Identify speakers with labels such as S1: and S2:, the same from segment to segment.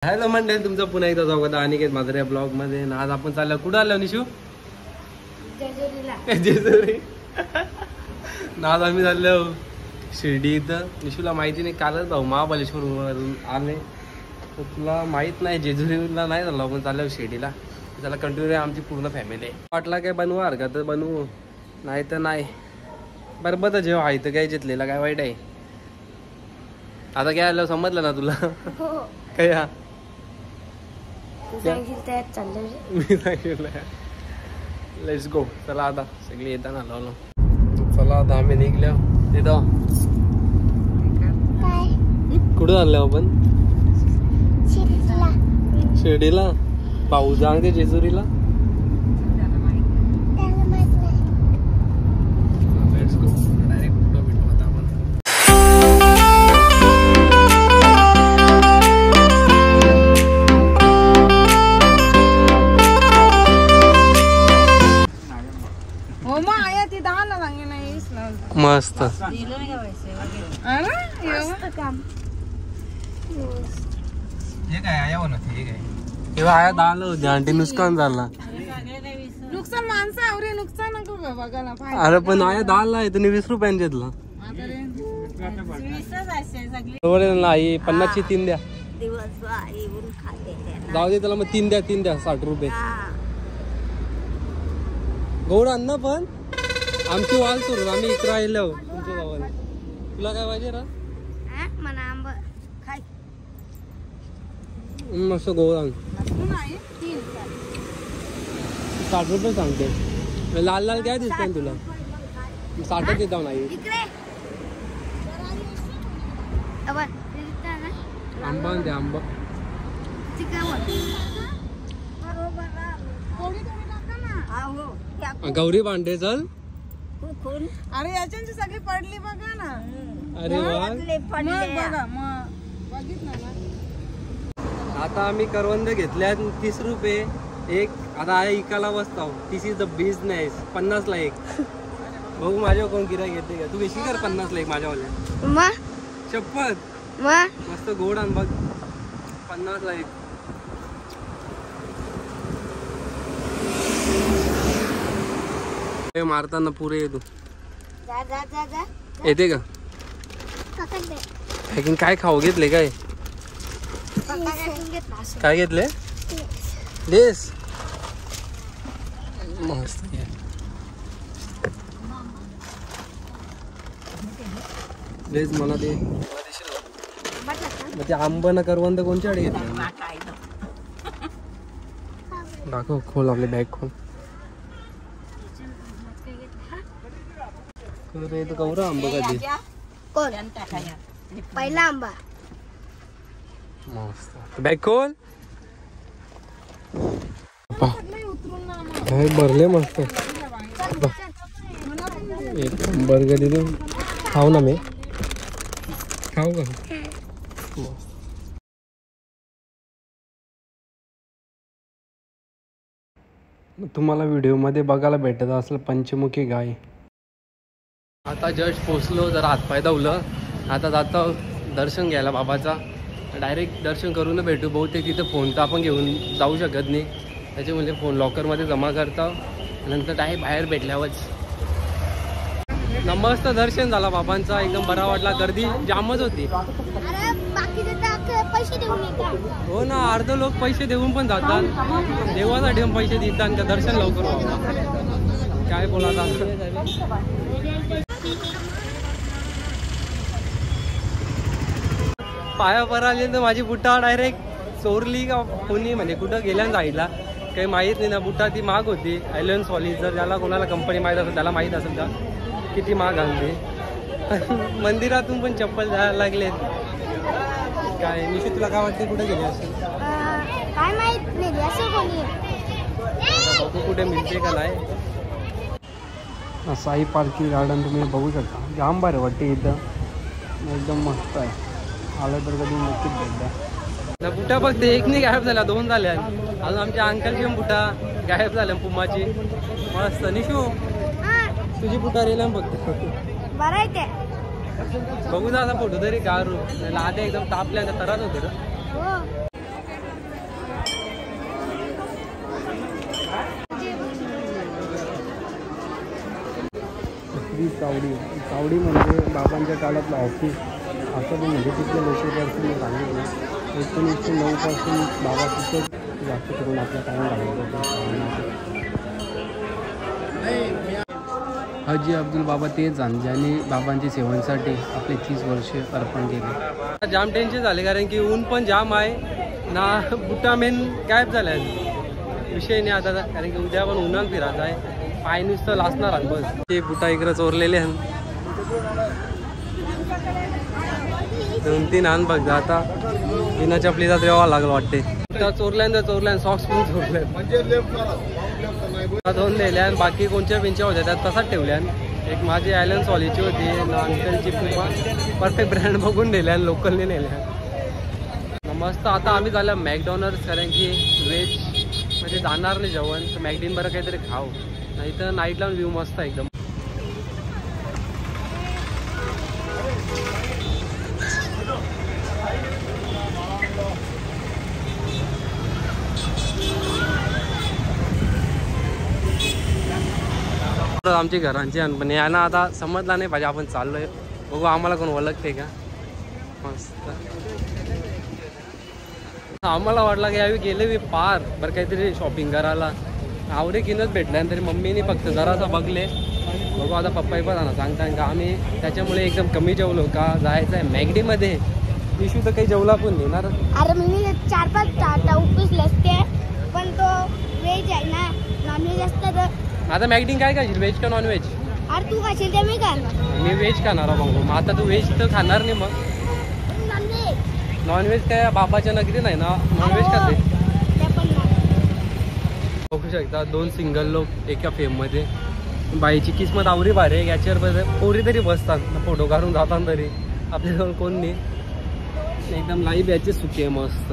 S1: Hello मंडळी, तुमचं पुन्हा एकदा स्वागत आहे अनिकेत माधुरे ब्लॉग मध्ये. आज आपण चाललो कुठं आलो निशू? जेजुरी. आज आम्ही चाललो शिर्डी इथं. निशूला माहिती नाही, कालच भाऊ महाबळेश्वर वरून आले, तर तुला माहित नाही जेजुरीला नाही झालं. आपण चाललो शिर्डीला. त्याला कंटिन्यू आमची पूर्ण फॅमिली आहे. वाटला काय बनवू का तर बनवू, नाही तर नाही. बरोबर तर जेव्हा आहे तर काय घेतलेला काय वाईट आहे. आता काय आलं समजलं ना तुला? काय हा मी सांगितलं. Let's go. चला आता सगळी येताना लावलो. चला आता आम्ही निघलो. तिथं कुठं चाललो आपण? शिर्डीला. भाऊ सांगते जेजुरीला. Let's go. डायरेक्ट कुठं भेटू आता आपण. मस्त आया दाल होती आंटी. नुकसान झाला.
S2: नुकसान माणसं नुकसान नको बघायला.
S1: अरे पण आया दाल आहे तुम्ही 20 रुपयांनी घेतला. नाही 50ची 3 द्या. जाऊ दे त्याला मग 3 द्या 60 रुपये. गौड अन्न पण आमची वाल सोडून आम्ही इकडे आलो तुमच्या गावाला. तुला काय पाहिजे रा? मस्त गोळ आण. 60 रुपये सांगते. लाल लाल काय दिसतंय तुला? 60 देता नाही. आंबा द्या आंबा. गौरी भांडे चल.
S2: अरे याच्याची सगळी पडली बघा ना.
S1: अरे वा. आता आम्ही करवंद घेतल्या 30 रुपये एक. आता आहे इकाला बसतो. दिस इज द बिझनेस. 50 ला एक. भाऊ माझ्या कोण गिराईक घेते का? तू बेशी कर 50 ला एक माझ्यावाल्या. शपथ मस्त गोड आण बघ. 50 ला एक. मारताना पुरे येतो. येते का? पॅकिंग काय खाऊ घेतले काय? काय घेतले? लेस. मस्त. लेस मला दे. ते आंबा ना करवंद कोणच्या आडे घेतले? दाखव. खोल आपले बॅग खोल. गौरा आंबा कधी
S3: पहिला आंबा.
S1: मस्त. बॅग खोल. भरले मस्त. एक बर्गर दे. खाऊ ना मी. खाऊ का? तुम्हाला व्हिडिओमध्ये बघायला भेटत असेल पंचमुखी गाय. आता जस्ट पोचलो. जरा हातपाय धावलं. आता जातो दर्शन घ्यायला बाबाचा. डायरेक्ट दर्शन करून भेटू. बहुतेक तिथं फोन तर आपण घेऊन जाऊ शकत नाही. त्याच्यामुळे फोन लॉकरमध्ये जमा करता. नंतर डायरेक्ट बाहेर भेटल्यावरच. मस्त दर्शन झाला बाबांचा. एकदम बरा वाटला. गर्दी जामच होती. हो ना. अर्ध लोक पैसे देऊन पण जातात. देवासाठी पण पैसे देतात का दर्शन लवकर व्हावं. काय बोला. पाया पर आली तर माझी बुट्टा डायरेक्ट चोरली का कोणी म्हणजे कुठं गेल्या जायला काही माहीत नाही ना. बुट्टा ती महाग होती. आयलंड सॉली. जर ज्याला कोणाला कंपनी माहीत असेल त्याला माहीत असेल का किती महाग घालते. मंदिरातून पण चप्पल जायला लागलेत. काय निश्चित तुला काय वाटते कुठे गेले असेल?
S3: काय माहित नाही असं कोणी.
S1: बघू कुठे मिळते का नाही. साई पार्किंग गार्डन तुम्ही बघू शकता. जाम भारी वाटते इथं. एकदम मस्त आहे. आलं तर कधी नक्कीच भेट द्या. बुटा बघते. एक नाही गायब झाला. 2 झाल्या. अजून आमच्या अंकलची पण बुटा गायब झाल्या पुमाची. मस्त. निशू तुझी बुटा रेला बघते. बघू जा फोटो तरी गारू. आधी एकदम तापल्या तराच होते. दी चावडी म्हणजे बाबांच्या काळातलं ऑफिस असं पण म्हणजे तिथले लोकेपर्सन मी सांगितलं 1909 पासून बाबा तिथं जास्त करून आपला टाईम घालवतो. हाजी अब्दुल बाबा तेच ज्यांनी बाबांच्या सेवांसाठी आपले 30 वर्ष अर्पण केले. जाम टेन्शन झाले कारण की ऊन पण जाम आहे ना, बुटा मेन गायब झाला आहे विषय नाही आता कारण की उद्या पण उन्हात फिरायचं आहे, पाय नुसतं लाचणार आहे बस. ते बुटा इकडं चोरलेले आहेत 2-3 आण बघ आता बिना चपलीचा द्यावा लागलं वाटते. चोरल्यान सॉक्स पण चोरल्या 2 नेल्या आणि बाकी कोणच्या पिंच्या होत्या त्यात तसाच ठेवल्या. एक माझी आयलंड सॉलीची होती अंकलची पुमा परफेक्ट ब्रँड बघून नेल्या आणि लोकलने नेल्या मस्त. आता आम्ही झालं मॅकडॉनल्ड्स कारण की व्हेज म्हणजे जाणार नाही जेवण तर मॅकडीन बरं काहीतरी खाऊ, नाही तर नाईटला व्ह्यू मस्त आहे एकदम. आमची घरांची पण यांना आता समजला नाही पाहिजे आपण चाललोय, बघू आम्हाला कोण ओळखते का. मस्त आम्हाला वाटलं की यावी गेले मी पार बरं काहीतरी शॉपिंग करायला आवडे किनच भेटल्या तरी मम्मीने फक्त जरासा बघले. बघू आता पप्पाही पण सांगता का आम्ही त्याच्यामुळे एकदम कमी जेवलो का जायचं आहे मॅगडीमध्ये. इशू तर काही जेवला पण नाही ना.
S3: अरे मी 4-5 टाटा उपीस असते पण तो व्हेज आहे ना, नॉनव्हेज असतं तर.
S1: आता मॅगडीन काय खाशील, व्हेज का नॉन व्हेज?
S3: अरे तू खाशील ते मी खाणार.
S1: मी व्हेज खाणार मग. मग आता तू व्हेज तर खाणार नाही मग. नॉनव्हेज काय बाबाच्या नगरी नाही ना, नॉनव्हेज खाते. बघू शकता 2 सिंगल लोक एका फेममध्ये. बाईची किस्मत आवरी भारी आहे, याच्यावर पोरी तरी बसतात फोटो काढून जातात तरी आपल्याजवळ कोण नाही. एकदम लाईव्ह याची सुट्टी आहे मस्त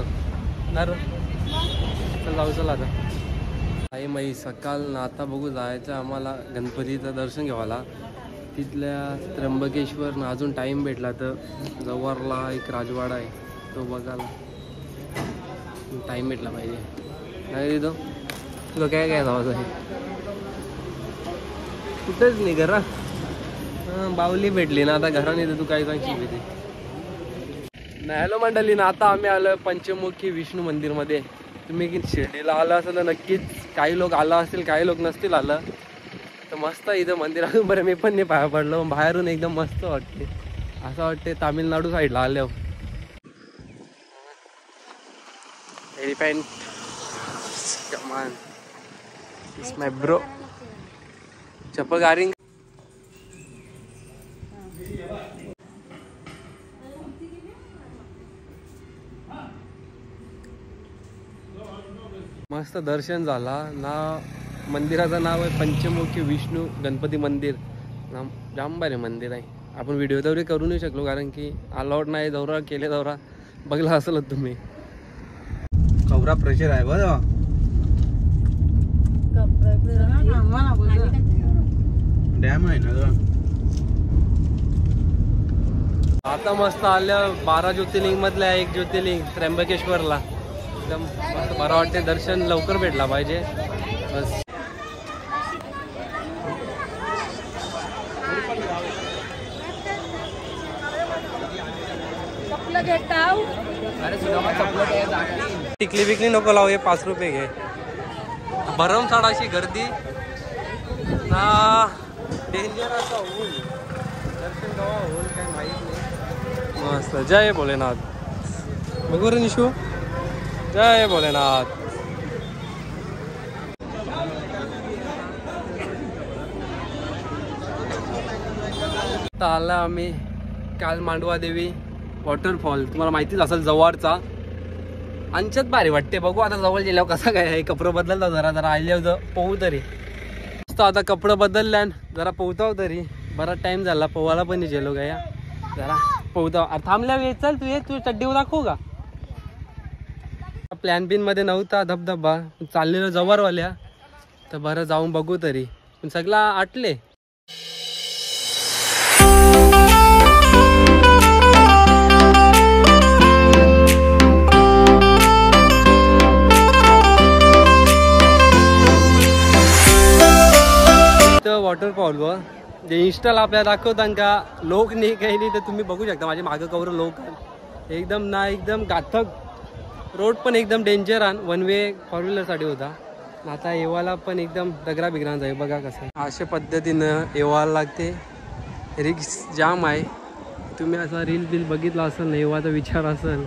S1: ना. चल जाऊ चल आता आई माई सकाळ ना. आता बघू जायचं आम्हाला गणपतीचं दर्शन घ्यावाला तिथल्या त्र्यंबकेश्वर ना. अजून टाईम भेटला तर जव्हारला एक राजवाडा आहे तो बघायला टाईम भेटला पाहिजे. नाही तिथं तुला काय काय जायचं आहे कुठंच नाही घरा बावली भेटली ना आता घराने तर तू काय सांगशील तिथे. नाही हॅलो मंडळी ना, आता आम्ही आलो पंचमुखी विष्णू मंदिरमध्ये. तुम्ही शिर्डीला आला असेल तर नक्कीच काही लोक आला असतील काही लोक नसतील आलं तर मस्त इथं मंदिर अजून बरं मी पण नाही पाया पडलो. बाहेरून एकदम मस्त वाटते, असं वाटते तामिळनाडू साईडला आल्यावर. एलिफंट कमान इट्स माय ब्रो चप्पल गारिंग. मस्त दर्शन झाला ना. मंदिराचं नाव आहे पंचमुखी विष्णू गणपती मंदिर ना. जाम भारी मंदिर आहे. आपण व्हिडिओ तेवढे करू नाही शकलो कारण की अलाउड नाही. दौरा केले दौरा बघला असेल तुम्ही. कवरा प्रेशर आहे बरं. डॅम आहे ना. आता मस्त आल्या 12 ज्योतिर्लिंग मधल्या एक ज्योतिर्लिंग त्र्यंबकेश्वरला. एकदम मस्त बरं वाटते. दर्शन लवकर भेटला पाहिजे बस. टिकली बिकली नको लावू, हे 5 रुपये घे. भरमसाठ अशी गर्दी ना. डेंजर असं होईल दर्शन केव्हा होईल काय माहीत नाही. मस्त जय भोलेनाथ. बघू रे निशू जय भोलेनाथ. आता आला आम्ही काल मांडवा देवी वॉटरफॉल. तुम्हाला माहितीच असेल जवळचा. अंच्यात भारी वाटते. बघू आता जवळ गेल्यावर कसं काय आहे. कपडे बदलला जरा आल्यावर पोहू तरी मस्त. आता कपडे बदलल्या जरा पोहताव तरी. बराच टाइम झाला पोहायला पण नाही गेलो काय जरा पोहताव. थांबल्या वेळ चल तू ये तू चड्डी दाखवू का. प्लॅन बिन मध्ये नव्हता धबधबा चाललेलो जवळवाल्या तर बरं जाऊन बघू तरी पण सगळा आटले. वॉटरफॉल वर जे इंस्टाला आपल्याला दाखवतात का लोक नाही काही नाही, तर तुम्ही बघू शकता माझे मागं कवर लोक एकदम ना एकदम घातक रोड पण एकदम डेंजर आणि वन वे फोर व्हीलरसाठी होता. आता येवाला पण एकदम दगरा बिगरांचा आहे बघा कसं अशा पद्धतीनं येवायला लागते. रिक्स जाम आहे. तुम्ही असा रील बिल बघितला असेल ना येवाचा विचार असेल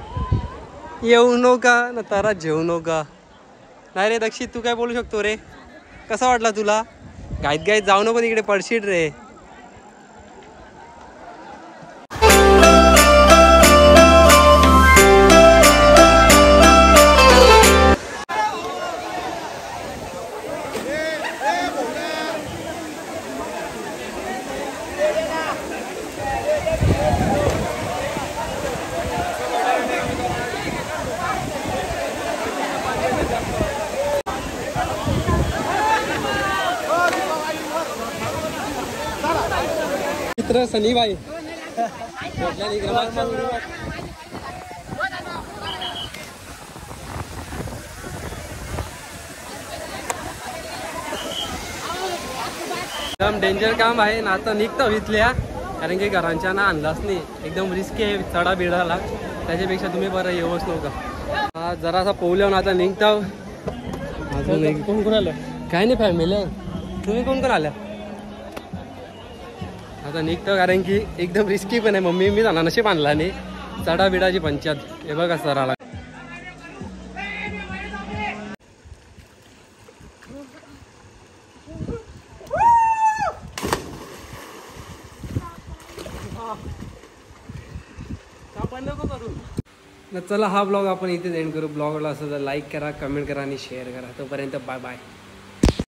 S1: येऊ नका ना तारा जेवू नका. नाही रे दक्षित तू काय बोलू शकतो रे, कसा वाटला तुला? गाईत गाईत जाऊ नको तिकडे पडशील रे. मित्र सनी भाई एकदम डेंजर काम आहे ना. आता निघतो इथल्या कारण की घरांच्या ना आणलाच नाही, एकदम रिस्की आहे चढा बिडाला. त्याच्यापेक्षा तुम्ही बरं येऊच नव्हता. जरासा पोहल्यावर आता निघता. अजून कोण कोण आलं? काय नाही फॅमिली. तुम्ही कोण कोण आल्या? आता निघतो कारण की एकदम रिस्की पण आहे. मम्मी मी जाणार नशीब आणला नाही. चढा बिडाची पंचायत हे बघा सराला. चला हा ब्लॉग आपण इथेच एंड करू. ब्लॉगला असं तर लाईक करा, कमेंट करा आणि शेअर करा. तोपर्यंत बाय बाय.